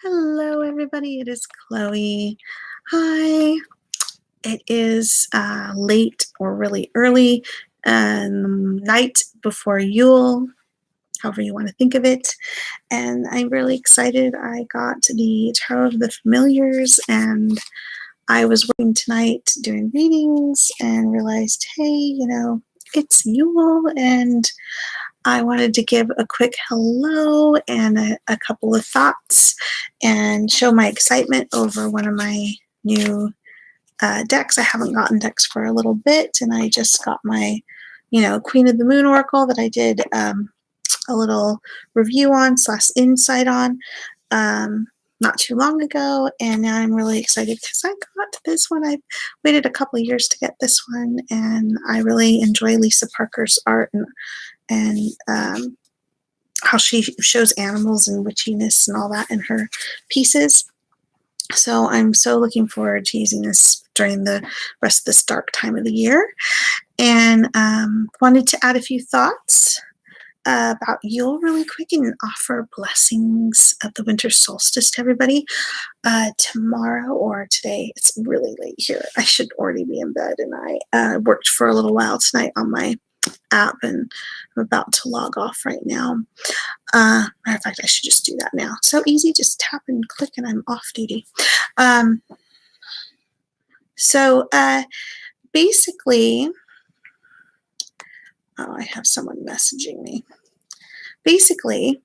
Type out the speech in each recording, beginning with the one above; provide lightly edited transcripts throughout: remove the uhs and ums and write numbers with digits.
Hello, everybody. It is Chloe. Hi. It is late or really early night before Yule, however you want to think of it. And I'm really excited. I got the Tarot of the Familiars, and I was working tonight doing readings and realized, hey, it's Yule, and I wanted to give a quick hello and a couple of thoughts and show my excitement over one of my new decks. I haven't gotten decks for a little bit, and I just got my, Queen of the Moon Oracle that I did a little review on / insight on not too long ago, and now I'm really excited because I got this one. I waited a couple of years to get this one, and I really enjoy Lisa Parker's art and how she shows animals and witchiness and all that in her pieces. So I'm so looking forward to using this during the rest of this dark time of the year. And wanted to add a few thoughts about Yule really quick and offer blessings of the winter solstice to everybody. Tomorrow or today, it's really late here. I should already be in bed, and I worked for a little while tonight on my app, and I'm about to log off right now. Matter of fact, I should just do that now. So easy, just tap and click and I'm off duty. Basically, I have someone messaging me. Basically,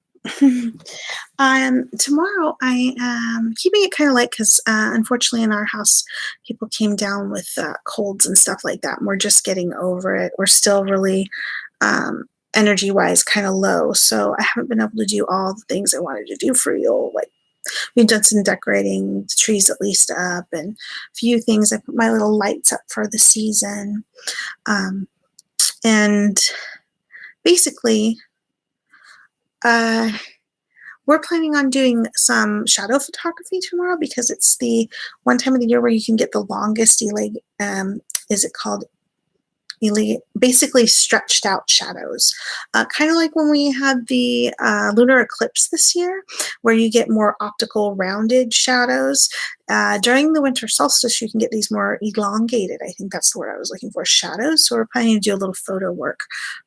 tomorrow I am keeping it kind of light because unfortunately in our house people came down with colds and stuff like that, and we're just getting over it. We're still really energy wise kind of low, so I haven't been able to do all the things I wanted to do for Yule. Like, we've done some decorating, the trees at least up, and a few things. I put my little lights up for the season, and basically we're planning on doing some shadow photography tomorrow because it's the one time of the year where you can get the longest basically stretched out shadows. Kind of like when we had the lunar eclipse this year, where you get more optical rounded shadows. During the winter solstice, you can get these more elongated, I think that's the word I was looking for, shadows. So we're planning to do a little photo work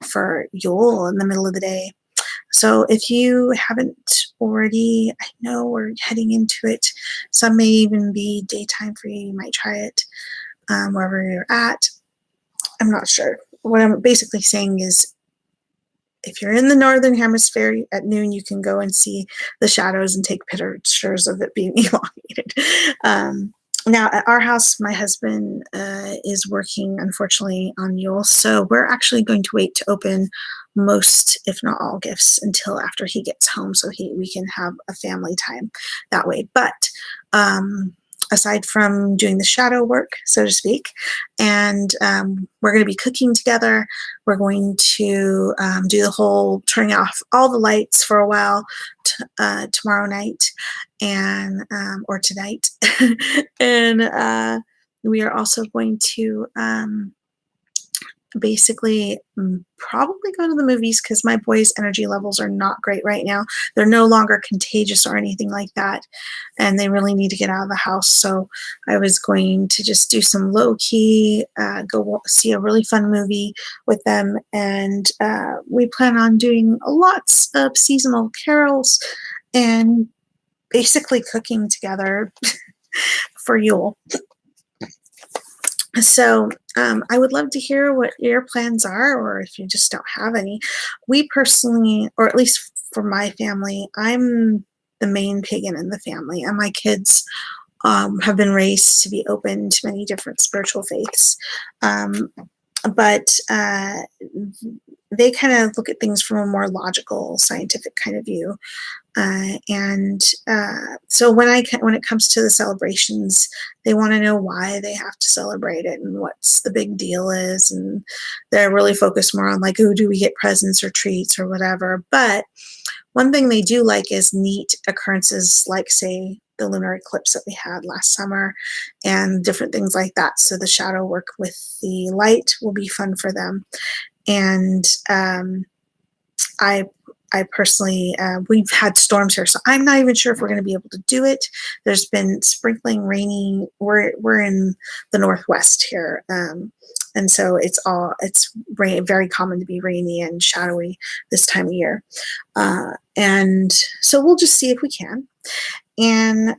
for Yule in the middle of the day. So if you haven't already, I know we're heading into it. Some may even be daytime for you. You might try it wherever you're at. I'm not sure. What I'm basically saying is, if you're in the northern hemisphere at noon, you can go and see the shadows and take pictures of it being elongated. Now, at our house, my husband is working, unfortunately, on Yule, so we're actually going to wait to open most, if not all, gifts until after he gets home, so we can have a family time that way. But aside from doing the shadow work, so to speak, and we're going to be cooking together. We're going to do the whole turning off all the lights for a while tomorrow night and or tonight. And we are also going to basically probably go to the movies because my boys' energy levels are not great right now. They're no longer contagious or anything like that, and they really need to get out of the house. So I was going to just do some low-key, go see a really fun movie with them, and we plan on doing lots of seasonal carols and basically cooking together for Yule. So I would love to hear what your plans are, or if you just don't have any. We personally, or at least for my family, I'm the main pagan in the family, and my kids have been raised to be open to many different spiritual faiths. But they kind of look at things from a more logical, scientific kind of view. So when it comes to the celebrations, they want to know why they have to celebrate it and what's the big deal is, and they're really focused more on like, oh, do we get presents or treats or whatever. But one thing they do like is neat occurrences, like, say, the lunar eclipse that we had last summer and different things like that. So the shadow work with the light will be fun for them. And I I personally, we've had storms here, so I'm not even sure if we're going to be able to do it. There's been sprinkling, rainy. We're in the Northwest here, and so it's very common to be rainy and shadowy this time of year, and so we'll just see if we can. And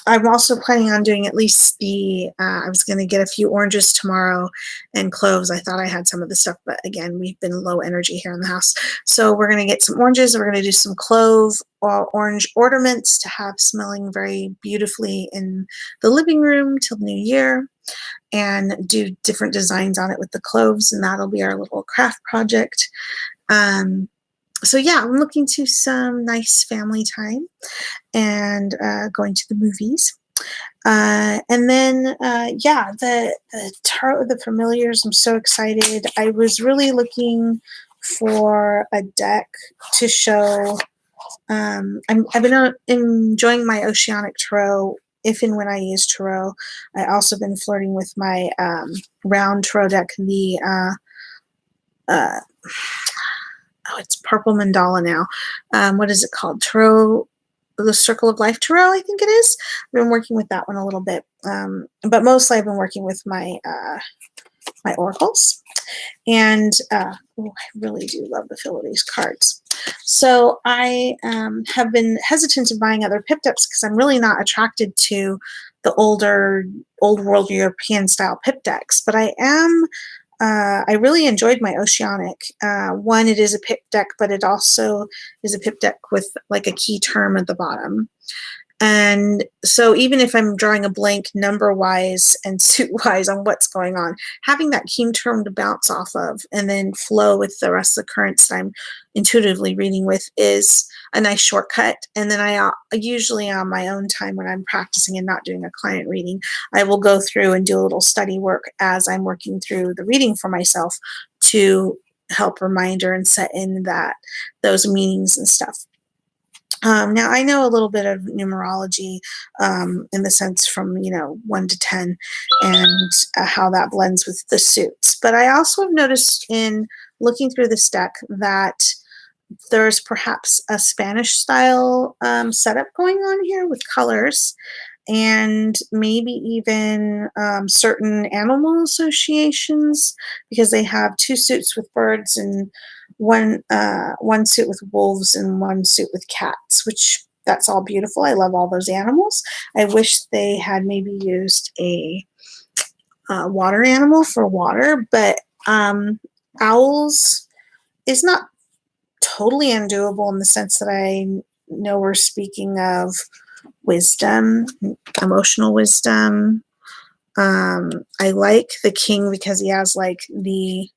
I'm also planning on doing at least I was going to get a few oranges tomorrow and cloves. I thought I had some of the stuff, but again, we've been low energy here in the house. So we're going to get some oranges. We're going to do some clove or orange ornaments to have smelling very beautifully in the living room till New Year, and do different designs on it with the cloves, and that'll be our little craft project. So yeah, I'm looking to some nice family time and going to the movies. And then, yeah, the Tarot of the Familiars, I'm so excited. I was really looking for a deck to show. I've been enjoying my Oceanic Tarot if and when I use Tarot. I also been flirting with my round Tarot deck, it's Purple Mandala now. What is it called? Tarot, the Circle of Life Tarot, I think it is. I've been working with that one a little bit, but mostly I've been working with my my oracles. And I really do love the feel of these cards. So I have been hesitant of buying other pip decks because I'm really not attracted to the older, old world European style pip decks, but I am. I really enjoyed my Oceanic. One, it is a pip deck, but it also is a pip deck with like a key term at the bottom. And so even if I'm drawing a blank number-wise and suit-wise on what's going on, having that key term to bounce off of and then flow with the rest of the currents that I'm intuitively reading with is a nice shortcut. And then I usually on my own time when I'm practicing and not doing a client reading, I will go through and do a little study work as I'm working through the reading for myself to help reminder and set in those meanings and stuff. Now, I know a little bit of numerology in the sense from, 1 to 10 and how that blends with the suits. But I also have noticed in looking through this deck that there's perhaps a Spanish style setup going on here with colors and maybe even certain animal associations, because they have 2 suits with birds and one suit with wolves and 1 suit with cats, which that's all beautiful. I love all those animals. I wish they had maybe used a water animal for water, but owls is not totally undoable in the sense that I know we're speaking of wisdom, emotional wisdom. I like the king because he has like the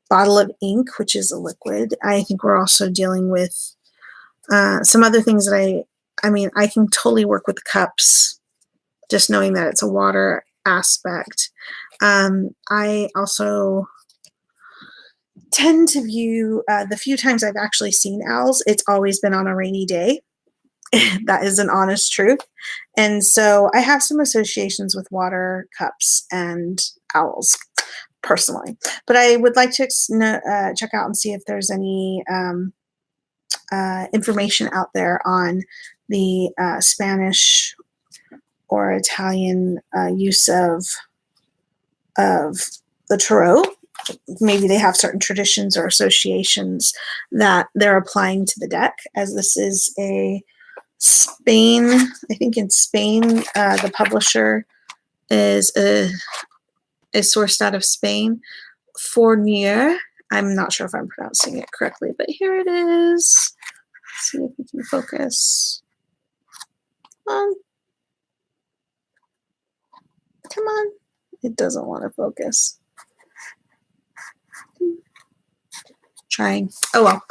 bottle of ink, which is a liquid. I think we're also dealing with some other things that I can totally work with cups, just knowing that it's a water aspect. I also tend to view the few times I've actually seen owls, it's always been on a rainy day. That is an honest truth. And so I have some associations with water, cups, and owls personally. But I would like to check out and see if there's any information out there on the Spanish or Italian use of the tarot. Maybe they have certain traditions or associations that they're applying to the deck, as this is a Spain. I think in Spain, the publisher is sourced out of Spain. Fournier. I'm not sure if I'm pronouncing it correctly, but here it is. Let's see if we can focus. Come on. It doesn't want to focus. Trying. Oh well.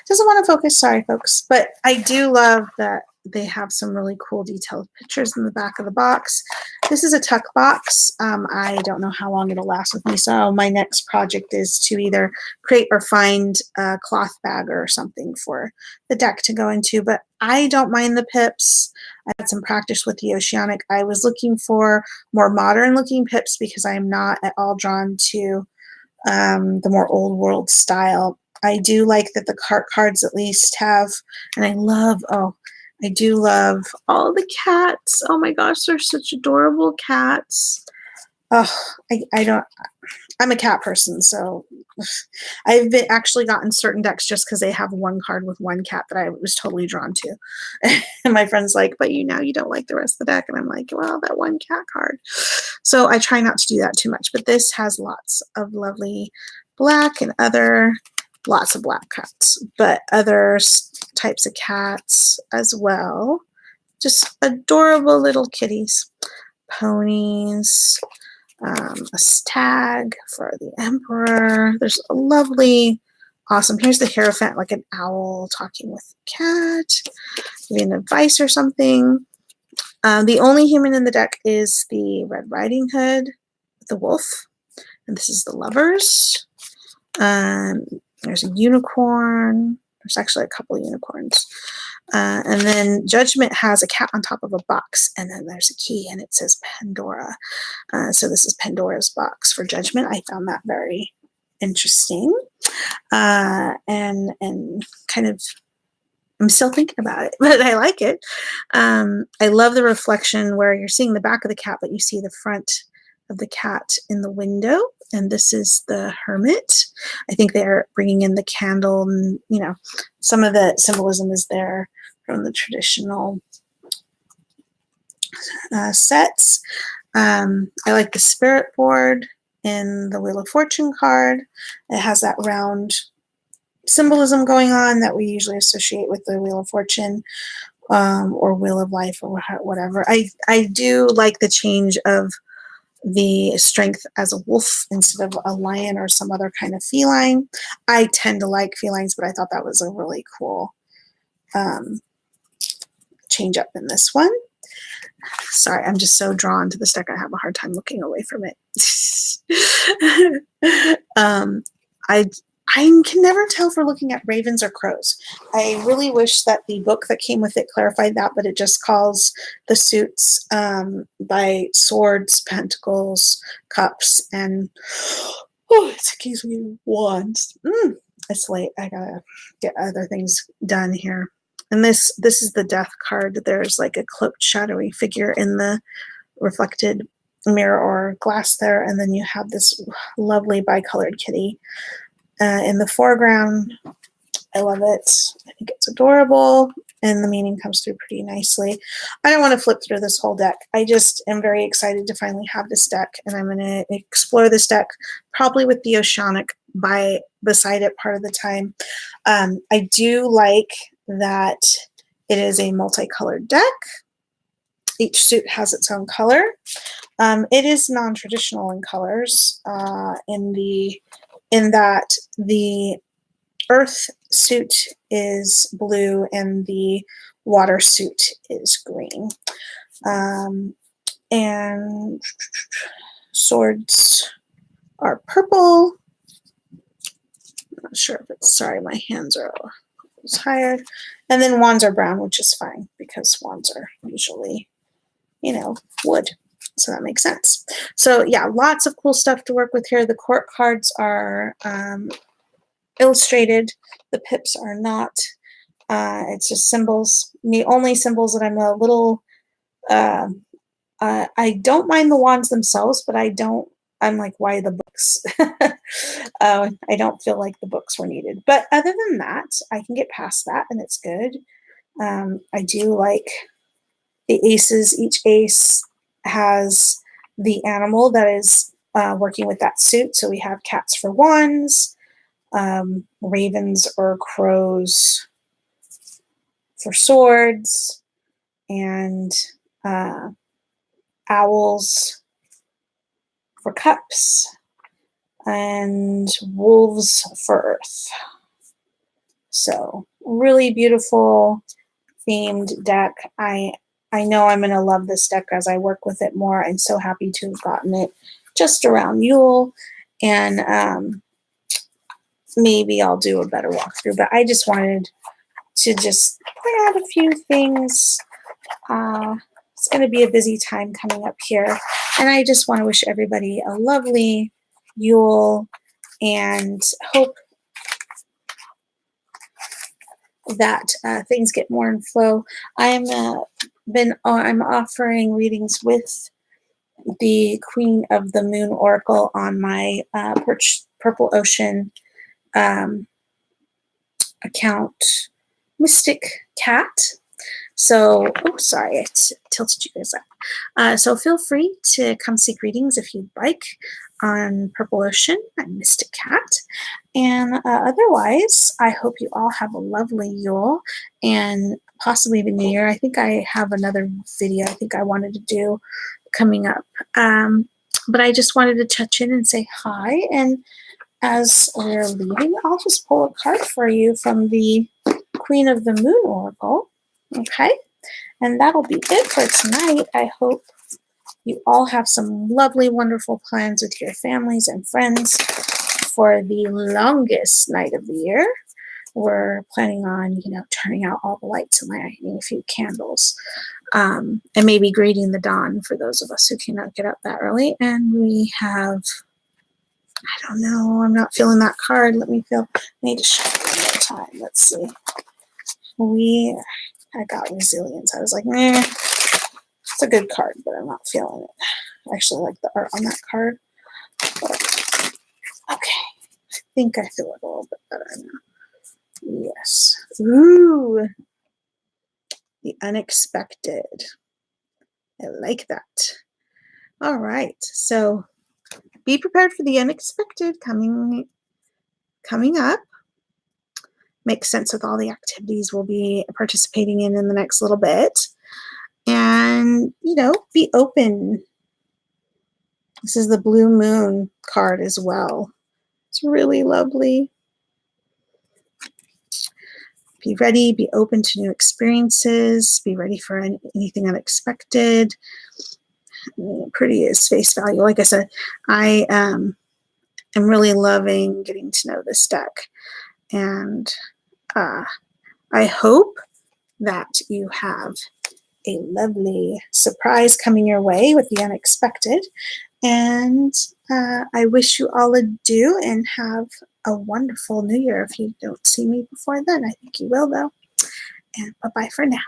Doesn't want to focus. Sorry, folks. But I do love that they have some really cool detailed pictures in the back of the box. This is a tuck box. I don't know how long it'll last with me, so my next project is to either create or find a cloth bag or something for the deck to go into, but I don't mind the pips. I had some practice with the Oceanic. I was looking for more modern looking pips because I am not at all drawn to the more old world style. I do like that the cart cards at least have, and I love, oh, I do love all the cats. Oh my gosh, they're such adorable cats. Oh, I don't, I'm a cat person, so I've actually gotten certain decks just because they have one card with one cat that I was totally drawn to. And my friend's like, but you don't like the rest of the deck. And I'm like, well, that one cat card. So I try not to do that too much, but this has lots of lovely black and lots of black cats, but other types of cats as well. Just adorable little kitties, ponies, a stag for the emperor. There's a lovely, awesome, here's the Hierophant, like an owl talking with a cat, giving advice or something. The only human in the deck is the Red Riding Hood, the wolf, and this is the lovers. There's a unicorn. There's actually a couple of unicorns. And then Judgment has a cat on top of a box, and then there's a key, and it says Pandora. So this is Pandora's box for Judgment. I found that very interesting, and kind of, I'm still thinking about it, but I like it. I love the reflection where you're seeing the back of the cat, but you see the front of the cat in the window. And this is the Hermit. I think they're bringing in the candle, and some of the symbolism is there from the traditional sets. I like the Spirit board in the Wheel of Fortune card. It has that round symbolism going on that we usually associate with the Wheel of Fortune, or Wheel of Life, or whatever. I do like the change of the strength as a wolf instead of a lion or some other kind of feline. I tend to like felines, but I thought that was a really cool change up in this one. Sorry, I'm just so drawn to this deck, I have a hard time looking away from it. I can never tell if we're looking at ravens or crows. I really wish that the book that came with it clarified that, but it just calls the suits by swords, pentacles, cups, and it's Kings of Wands. It's late. I gotta get other things done here. And this is the Death card. There's like a cloaked, shadowy figure in the reflected mirror or glass there, and then you have this lovely bicolored kitty in the foreground. I love it. I think it's adorable, and the meaning comes through pretty nicely. I don't want to flip through this whole deck. I just am very excited to finally have this deck, and I'm going to explore this deck probably with the Oceanic beside it part of the time. I do like that it is a multicolored deck. Each suit has its own color. It is non-traditional in colors, in that the earth suit is blue and the water suit is green. And swords are purple. I'm not sure if it's, sorry, my hands are tired. And then wands are brown, which is fine because wands are usually, wood. So that makes sense. So yeah, lots of cool stuff to work with here. The court cards are illustrated. The pips are not. It's just symbols. The only symbols that I'm a little, I don't mind the wands themselves, but I'm like, why the books? I don't feel like the books were needed. But other than that, I can get past that and it's good. I do like the aces. Each ace has the animal that is working with that suit. So we have cats for wands, ravens or crows for swords, and owls for cups, and wolves for earth. So really beautiful themed deck. I know I'm going to love this deck as I work with it more. I'm so happy to have gotten it just around Yule, and maybe I'll do a better walkthrough, but I just wanted to just point out a few things. It's going to be a busy time coming up here, and I just want to wish everybody a lovely Yule, and hope that things get more in flow. I'm offering readings with the Queen of the Moon Oracle on my Purple Ocean account, Mystic Cat. So, oh, sorry, I tilted you guys up. So feel free to come seek readings if you'd like on Purple Ocean and Mystic Cat. And otherwise, I hope you all have a lovely Yule and possibly the New Year. I think I have another video I think I wanted to do coming up. But I just wanted to touch in and say hi. And as we're leaving, I'll just pull a card for you from the Queen of the Moon Oracle. Okay, and that'll be it for tonight. I hope you all have some lovely, wonderful plans with your families and friends for the longest night of the year. We're planning on, turning out all the lights and lighting a few candles, and maybe greeting the dawn for those of us who cannot get up that early. And we have, I don't know, I'm not feeling that card. Let me feel. I need to show it one more time. Let's see. I got resilience. I was like, it's a good card, but I'm not feeling it. I actually like the art on that card. But, okay. I think I feel it a little bit better now. Yes. Ooh. The unexpected. I like that. All right. So be prepared for the unexpected coming up. Make sense with all the activities we'll be participating in the next little bit. And, be open. This is the Blue Moon card as well. It's really lovely. Be ready, be open to new experiences, be ready for anything unexpected. Pretty is face value. Like I said, I am really loving getting to know this deck. And I hope that you have a lovely surprise coming your way with the unexpected. And I wish you all adieu and have a wonderful New Year. If you don't see me before then, I think you will, though. And bye-bye for now.